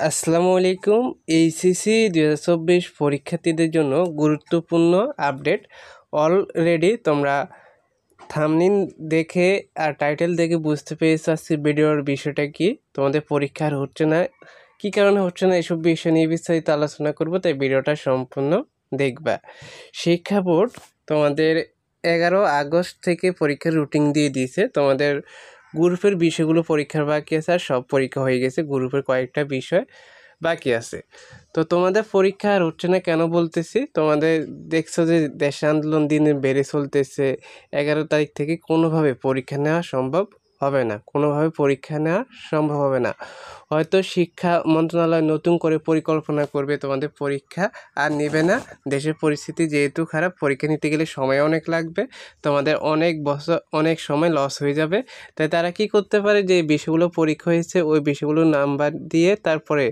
আসসালামু আলাইকুম। এইচএসসি 2024 পরীক্ষার্থীদের জন্য গুরুত্বপূর্ণ আপডেট। অলরেডি তোমরা থাম্বনেল দেখে আর টাইটেল দেখে বুঝতে পেরেছো আজকের ভিডিওর বিষয়টা কি। তোমাদের পরীক্ষা আর হচ্ছে না, কী কারণে হচ্ছে না, এসব বিষয় নিয়ে বিস্তারিত আলোচনা করবো, তাই ভিডিওটা সম্পূর্ণ দেখবা। শিক্ষা বোর্ড তোমাদের 11 আগস্ট থেকে পরীক্ষার রুটিন দিয়ে দিয়েছে। তোমাদের গ্রুপের বিষয়গুলো পরীক্ষার বাকি আছে, আর সব পরীক্ষা হয়ে গেছে, গ্রুপের কয়েকটা বিষয় বাকি আছে। তো তোমাদের পরীক্ষা আর হচ্ছে না কেন বলতেছি, তোমাদের দেখছো যে দেশে আন্দোলন দিনে বেড়ে চলতেছে। 11 তারিখ থেকে কোনোভাবে পরীক্ষা নেওয়া সম্ভব হবে না, কোনোভাবে পরীক্ষা নেওয়া সম্ভব হবে না। হয়তো শিক্ষা মন্ত্রণালয় নতুন করে পরিকল্পনা করবে, তোমাদের পরীক্ষা আর নেবে না। দেশের পরিস্থিতি যেহেতু খারাপ, পরীক্ষা নিতে গেলে সময় অনেক লাগবে, তোমাদের অনেক বছর অনেক সময় লস হয়ে যাবে। তাই তারা কি করতে পারে, যে বিষয়গুলো পরীক্ষা হয়েছে ওই বিষয়গুলোর নাম্বার দিয়ে তারপরে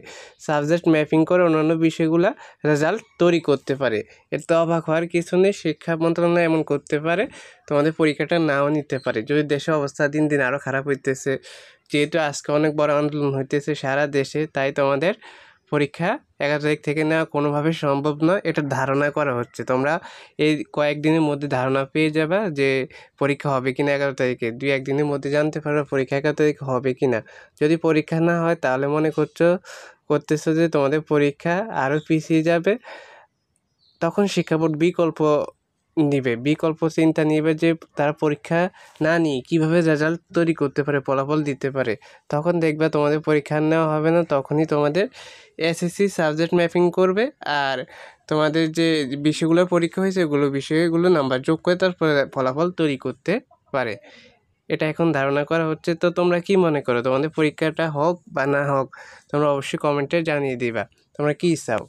সাবজেক্ট ম্যাপিং করে অন্যান্য বিষয়গুলো রেজাল্ট তৈরি করতে পারে। এতে অবাক হওয়ার কিছু নেই, শিক্ষা মন্ত্রণালয় এমন করতে পারে, তোমাদের পরীক্ষাটা নাও নিতে পারে যদি দেশের অবস্থা দিন দিন আরও খারাপ হইতেছে। যেহেতু আজকে অনেক বড় আন্দোলন হইতেছে সারা দেশে, তাই তোমাদের পরীক্ষা 11 তারিখ থেকে নেওয়া কোনোভাবে সম্ভব নয়, এটা ধারণা করা হচ্ছে। তোমরা এই কয়েকদিনের মধ্যে ধারণা পেয়ে যাবে যে পরীক্ষা হবে কিনা 11 তারিখে। 2-1 দিনের মধ্যে জানতে পারবে পরীক্ষা 11 তারিখে হবে কিনা। যদি পরীক্ষা না হয় তাহলে মনে করতেছো যে তোমাদের পরীক্ষা আরও পিছিয়ে যাবে। তখন শিক্ষা বোর্ড বিকল্প চিন্তা নেবে, যে তারা পরীক্ষা না নিয়ে কীভাবে রেজাল্ট তৈরি করতে পারে, ফলাফল দিতে পারে। তখন দেখবে তোমাদের পরীক্ষা নেওয়া হবে না, তখনই তোমাদের এসএসসি সাবজেক্ট ম্যাপিং করবে, আর তোমাদের যে বিষয়গুলো পরীক্ষা হয়েছে ওগুলো বিষয়গুলো নাম্বার যোগ করে তারপরে ফলাফল তৈরি করতে পারে। এটা এখন ধারণা করা হচ্ছে। তো তোমরা কি মনে করো, তোমাদের পরীক্ষাটা হোক বা না হোক, তোমরা অবশ্যই কমেন্টে জানিয়ে দিবা তোমরা কী চাও।